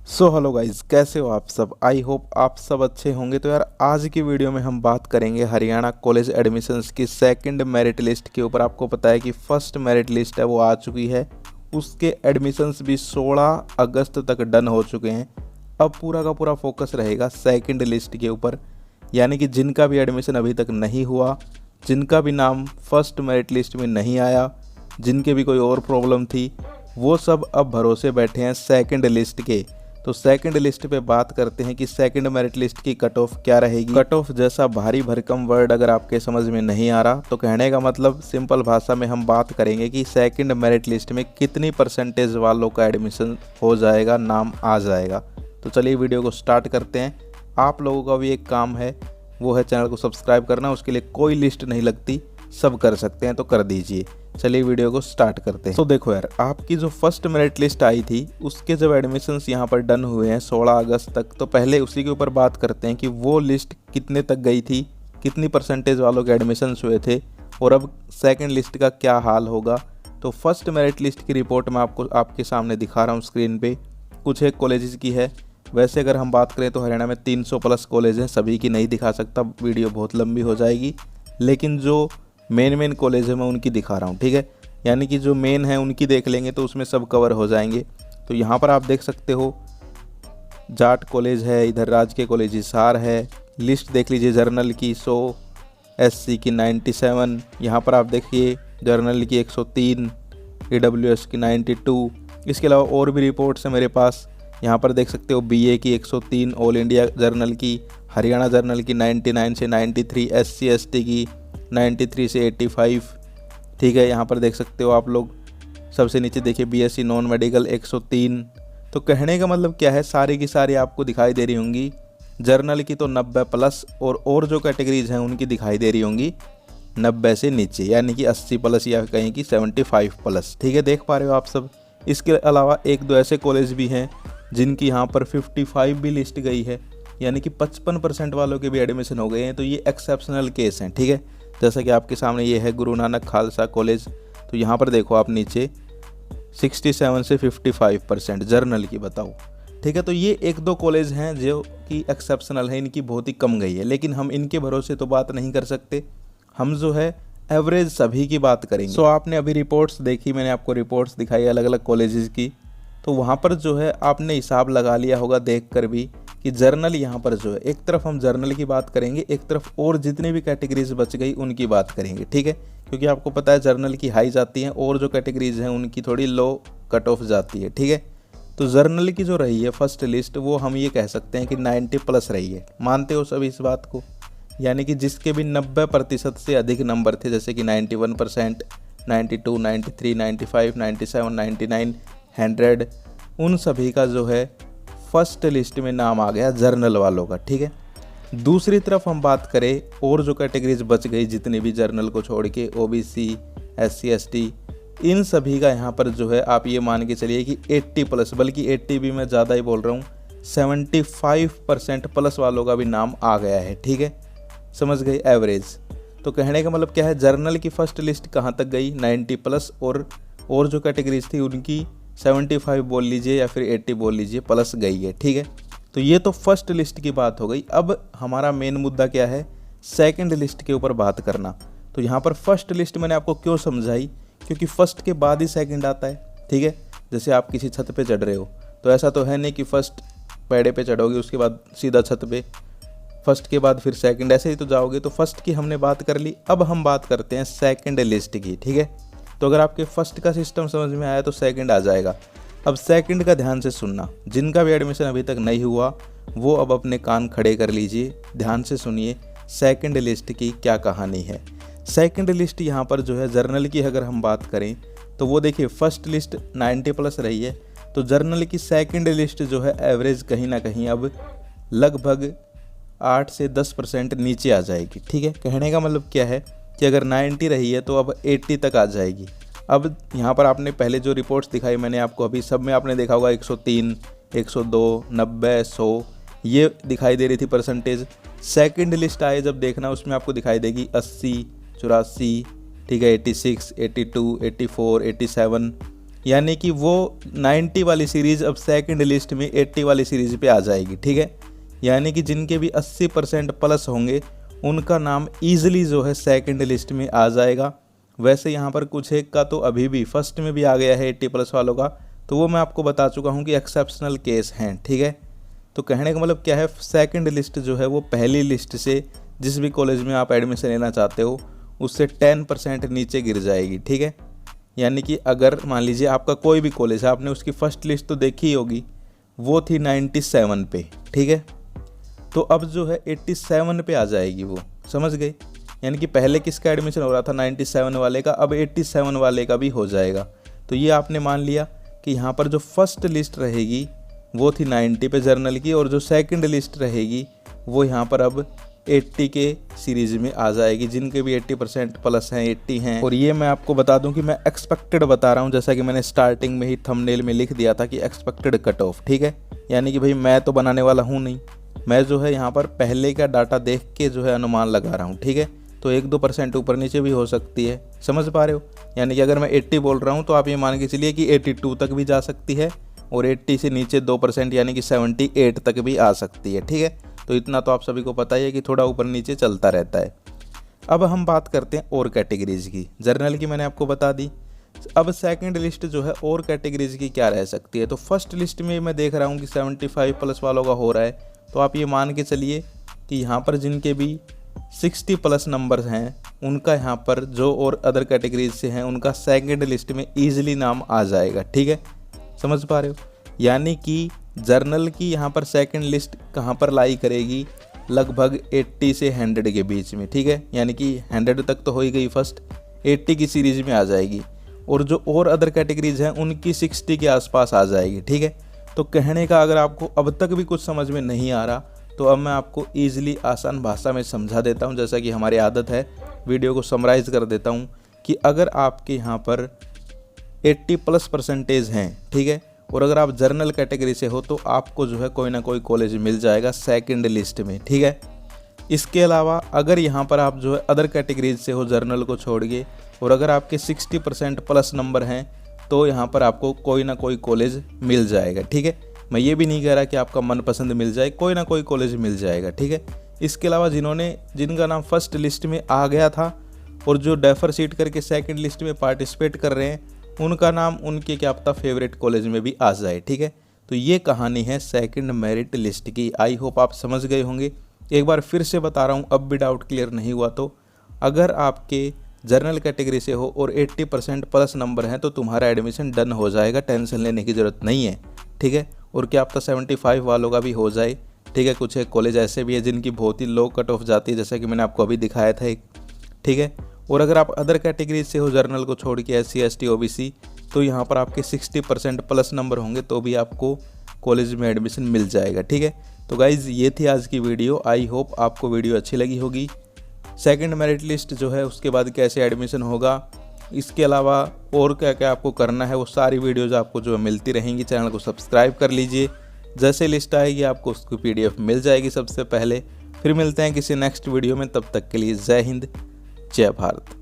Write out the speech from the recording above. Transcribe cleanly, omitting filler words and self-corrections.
So hello guys, कैसे हो आप सब। आई होप आप सब अच्छे होंगे। तो यार आज की वीडियो में हम बात करेंगे हरियाणा कॉलेज एडमिशन्स की सेकंड मेरिट लिस्ट के ऊपर। आपको पता है कि फर्स्ट मेरिट लिस्ट है वो आ चुकी है, उसके एडमिशन्स भी 16 अगस्त तक डन हो चुके हैं। अब पूरा का पूरा फोकस रहेगा सेकंड लिस्ट के ऊपर, यानी कि जिनका भी एडमिशन अभी तक नहीं हुआ, जिनका भी नाम फर्स्ट मेरिट लिस्ट में नहीं आया, जिनके भी कोई और प्रॉब्लम थी, वो सब अब भरोसे बैठे हैं सेकंड लिस्ट के। तो सेकंड लिस्ट पे बात करते हैं कि सेकंड मेरिट लिस्ट की कट ऑफ क्या रहेगी। कट ऑफ जैसा भारी भरकम वर्ड अगर आपके समझ में नहीं आ रहा तो कहने का मतलब सिंपल भाषा में हम बात करेंगे कि सेकंड मेरिट लिस्ट में कितनी परसेंटेज वालों का एडमिशन हो जाएगा, नाम आ जाएगा। तो चलिए वीडियो को स्टार्ट करते हैं। आप लोगों का भी एक काम है, वो है चैनल को सब्सक्राइब करना। उसके लिए कोई लिस्ट नहीं लगती, सब कर सकते हैं, तो कर दीजिए। चलिए वीडियो को स्टार्ट करते हैं। तो देखो यार, आपकी जो फर्स्ट मेरिट लिस्ट आई थी उसके जब एडमिशन्स यहाँ पर डन हुए हैं 16 अगस्त तक, तो पहले उसी के ऊपर बात करते हैं कि वो लिस्ट कितने तक गई थी, कितनी परसेंटेज वालों के एडमिशन्स हुए थे और अब सेकंड लिस्ट का क्या हाल होगा। तो फर्स्ट मेरिट लिस्ट की रिपोर्ट मैं आपको आपके सामने दिखा रहा हूँ स्क्रीन पे। कुछ एक कॉलेजेस की है। वैसे अगर हम बात करें तो हरियाणा में 300 प्लस कॉलेज हैं, सभी की नहीं दिखा सकता, वीडियो बहुत लंबी हो जाएगी। लेकिन जो मेन कॉलेज है मैं उनकी दिखा रहा हूँ, ठीक है। यानी कि जो मेन है उनकी देख लेंगे तो उसमें सब कवर हो जाएंगे। तो यहाँ पर आप देख सकते हो जाट कॉलेज है, इधर राजकीय कॉलेज हिसार है। लिस्ट देख लीजिए जर्नल की 100, एससी की 97, यहाँ पर आप देखिए जर्नल की 103, ईडब्ल्यूएस की 92। इसके अलावा और भी रिपोर्ट्स हैं मेरे पास। यहाँ पर देख सकते हो बीए की 103, ऑल इंडिया जर्नल की, हरियाणा जर्नल की 99 से 93, एससी एसटी की 93 से 85, ठीक है। यहाँ पर देख सकते हो आप लोग। सबसे नीचे देखिए बीएससी नॉन मेडिकल 103। तो कहने का मतलब क्या है, सारी की सारी आपको दिखाई दे रही होंगी। जर्नल की तो 90 प्लस और जो कैटेगरीज हैं उनकी दिखाई दे रही होंगी 90 से नीचे, यानी कि 80 प्लस या कहीं की 75 प्लस, ठीक है। देख पा रहे हो आप सब। इसके अलावा एक दो ऐसे कॉलेज भी हैं जिनकी यहाँ पर 55 भी लिस्ट गई है, यानी कि 55% वालों के भी एडमिशन हो गए हैं। तो ये एक्सेप्शनल केस हैं, ठीक है। जैसा कि आपके सामने ये है गुरु नानक खालसा कॉलेज। तो यहाँ पर देखो आप नीचे 67 से 55% जर्नल की, बताओ, ठीक है। तो ये एक दो कॉलेज हैं जो कि एक्सेप्शनल है, इनकी बहुत ही कम गई है, लेकिन हम इनके भरोसे तो बात नहीं कर सकते। हम जो है एवरेज सभी की बात करेंगे। सो आपने अभी रिपोर्ट्स देखी, मैंने आपको रिपोर्ट्स दिखाई अलग अलग कॉलेजेस की। तो वहाँ पर जो है आपने हिसाब लगा लिया होगा देख कर भी कि जर्नल यहाँ पर जो है, एक तरफ हम जर्नल की बात करेंगे, एक तरफ और जितनी भी कैटेगरीज बच गई उनकी बात करेंगे, ठीक है। क्योंकि आपको पता है जर्नल की हाई जाती हैं और जो कैटेगरीज हैं उनकी थोड़ी लो कट ऑफ जाती है, ठीक है। तो जर्नल की जो रही है फर्स्ट लिस्ट, वो हम ये कह सकते हैं कि 90 प्लस रही है। मानते हो सभी इस बात को? यानी कि जिसके भी 90% से अधिक नंबर थे, जैसे कि 91%, 92, 93, 95, 97, 99, 100, उन सभी का जो है फर्स्ट लिस्ट में नाम आ गया जर्नल वालों का, ठीक है। दूसरी तरफ हम बात करें और जो कैटेगरीज बच गई जितनी भी जर्नल को छोड़ के, ओबीसी, एससी एसटी, इन सभी का यहाँ पर जो है आप ये मान के चलिए कि 80 प्लस, बल्कि 80 भी मैं ज़्यादा ही बोल रहा हूँ, 75% प्लस वालों का भी नाम आ गया है, ठीक है। समझ गए एवरेज। तो कहने का मतलब क्या है, जर्नल की फर्स्ट लिस्ट कहाँ तक गई, 90 प्लस, और जो कैटेगरीज थी उनकी 75 बोल लीजिए या फिर 80 बोल लीजिए प्लस गई है, ठीक है। तो ये तो फर्स्ट लिस्ट की बात हो गई। अब हमारा मेन मुद्दा क्या है, सेकंड लिस्ट के ऊपर बात करना। तो यहाँ पर फर्स्ट लिस्ट मैंने आपको क्यों समझाई, क्योंकि फर्स्ट के बाद ही सेकंड आता है, ठीक है। जैसे आप किसी छत पे चढ़ रहे हो, तो ऐसा तो है नहीं कि फर्स्ट पैड़े पे चढ़ोगे उसके बाद सीधा छत पे, फर्स्ट के बाद फिर सेकंड, ऐसे ही तो जाओगे। तो फर्स्ट की हमने बात कर ली, अब हम बात करते हैं सेकंड लिस्ट की, ठीक है। तो अगर आपके फर्स्ट का सिस्टम समझ में आया तो सेकंड आ जाएगा। अब सेकंड का ध्यान से सुनना, जिनका भी एडमिशन अभी तक नहीं हुआ वो अब अपने कान खड़े कर लीजिए, ध्यान से सुनिए सेकंड लिस्ट की क्या कहानी है। सेकंड लिस्ट यहाँ पर जो है जर्नल की अगर हम बात करें तो वो देखिए फर्स्ट लिस्ट 90 प्लस रही है, तो जर्नल की सेकंड लिस्ट जो है एवरेज कहीं ना कहीं अब लगभग 8 से 10% नीचे आ जाएगी, ठीक है। कहने का मतलब क्या है कि अगर 90 रही है तो अब 80 तक आ जाएगी। अब यहाँ पर आपने पहले जो रिपोर्ट्स दिखाई मैंने आपको, अभी सब में आपने देखा होगा 103, 102, 90, 100 ये दिखाई दे रही थी परसेंटेज। सेकंड लिस्ट आए जब देखना, उसमें आपको दिखाई देगी 80, 84, ठीक है, 86, 82, 84, 87, यानी कि वो 90 वाली सीरीज़ अब सेकंड लिस्ट में 80 वाली सीरीज़ पे आ जाएगी, ठीक है। यानी कि जिनके भी 80% प्लस होंगे उनका नाम ईजिली जो है सेकंड लिस्ट में आ जाएगा। वैसे यहाँ पर कुछ एक का तो अभी भी फर्स्ट में भी आ गया है 80 प्लस वालों का, तो वो मैं आपको बता चुका हूँ कि एक्सेप्शनल केस हैं, ठीक है। तो कहने का मतलब क्या है, सेकंड लिस्ट जो है वो पहली लिस्ट से जिस भी कॉलेज में आप एडमिशन लेना चाहते हो उससे 10% नीचे गिर जाएगी, ठीक है। यानी कि अगर मान लीजिए आपका कोई भी कॉलेज है, आपने उसकी फर्स्ट लिस्ट तो देखी ही होगी, वो थी 97 पे, ठीक है। तो अब जो है 87 पे आ जाएगी वो, समझ गए। यानी कि पहले किसका एडमिशन हो रहा था 97 वाले का, अब 87 वाले का भी हो जाएगा। तो ये आपने मान लिया कि यहाँ पर जो फर्स्ट लिस्ट रहेगी वो थी 90 पे जर्नल की, और जो सेकंड लिस्ट रहेगी वो यहाँ पर अब 80 के सीरीज़ में आ जाएगी, जिनके भी 80% प्लस हैं, 80 हैं। और ये मैं आपको बता दूं कि मैं एक्सपेक्टेड बता रहा हूँ, जैसा कि मैंने स्टार्टिंग में ही थंबनेल में लिख दिया था कि एक्सपेक्टेड कट ऑफ, ठीक है। यानी कि भाई मैं तो बनाने वाला हूँ नहीं, मैं जो है यहाँ पर पहले का डाटा देख के जो है अनुमान लगा रहा हूँ, ठीक है। तो 1-2% ऊपर नीचे भी हो सकती है, समझ पा रहे हो। यानी कि अगर मैं 80 बोल रहा हूँ तो आप ये मान के चलिए कि 82 तक भी जा सकती है, और 80 से नीचे 2% यानी कि 78 तक भी आ सकती है, ठीक है। तो इतना तो आप सभी को पता ही है कि थोड़ा ऊपर नीचे चलता रहता है। अब हम बात करते हैं और कैटेगरीज की। जर्नल की मैंने आपको बता दी, अब सेकंड लिस्ट जो है और कैटेगरीज की क्या रह सकती है। तो फर्स्ट लिस्ट में मैं देख रहा हूँ कि 75 प्लस वालों का हो रहा है, तो आप ये मान के चलिए कि यहाँ पर जिनके भी 60 प्लस नंबर्स हैं उनका यहाँ पर जो और अदर कैटेगरीज से हैं उनका सेकंड लिस्ट में ईजिली नाम आ जाएगा, ठीक है, समझ पा रहे हो। यानी कि जर्नल की यहाँ पर सेकंड लिस्ट कहाँ पर लाई करेगी, लगभग 80 से 100 के बीच में, ठीक है। यानी कि 100 तक तो हो ही गई फर्स्ट, 80 की सीरीज में आ जाएगी, और जो और अदर कैटेगरीज हैं उनकी 60 के आसपास आ जाएगी, ठीक है। तो कहने का अगर आपको अब तक भी कुछ समझ में नहीं आ रहा तो अब मैं आपको ईजिली आसान भाषा में समझा देता हूँ, जैसा कि हमारी आदत है। वीडियो को समराइज़ कर देता हूँ कि अगर आपके यहाँ पर 80+ % हैं, ठीक है, और अगर आप जर्नल कैटेगरी से हो तो आपको जो है कोई ना कोई कॉलेज मिल जाएगा सेकंड लिस्ट में, ठीक है। इसके अलावा अगर यहाँ पर आप जो है अदर कैटेगरीज से हो जर्नल को छोड़ के, और अगर आपके 60% प्लस नंबर हैं तो यहाँ पर आपको कोई ना कोई कॉलेज मिल जाएगा, ठीक है। मैं ये भी नहीं कह रहा कि आपका मनपसंद मिल जाए, कोई ना कोई कॉलेज मिल जाएगा, ठीक है। इसके अलावा जिनका नाम फर्स्ट लिस्ट में आ गया था और जो डेफर सीट करके सेकंड लिस्ट में पार्टिसिपेट कर रहे हैं उनका नाम उनके क्या पता फेवरेट कॉलेज में भी आ जाए, ठीक है। तो ये कहानी है सेकंड मेरिट लिस्ट की। आई होप आप समझ गए होंगे। एक बार फिर से बता रहा हूँ, अब भी डाउट क्लियर नहीं हुआ तो अगर आपके जर्नल कैटेगरी से हो और 80% प्लस नंबर हैं तो तुम्हारा एडमिशन डन हो जाएगा, टेंशन लेने की ज़रूरत नहीं है, ठीक है। और क्या पता 75 वालों का भी हो जाए, ठीक है। कुछ एक कॉलेज ऐसे भी है जिनकी बहुत ही लो कट ऑफ जाती है, जैसा कि मैंने आपको अभी दिखाया था एक, ठीक है। और अगर आप अदर कैटेगरी से हो जर्नल को छोड़ के SC ST OBC, तो यहाँ पर आपके 60% प्लस नंबर होंगे तो भी आपको कॉलेज में एडमिशन मिल जाएगा, ठीक है। तो गाइज़ ये थी आज की वीडियो। आई होप आपको वीडियो अच्छी लगी होगी। सेकंड मेरिट लिस्ट जो है उसके बाद कैसे एडमिशन होगा, इसके अलावा और क्या क्या आपको करना है, वो सारी वीडियोज़ आपको जो मिलती रहेंगी। चैनल को सब्सक्राइब कर लीजिए, जैसे लिस्ट आएगी आपको उसकी PDF मिल जाएगी सबसे पहले। फिर मिलते हैं किसी नेक्स्ट वीडियो में, तब तक के लिए जय हिंद, जय भारत।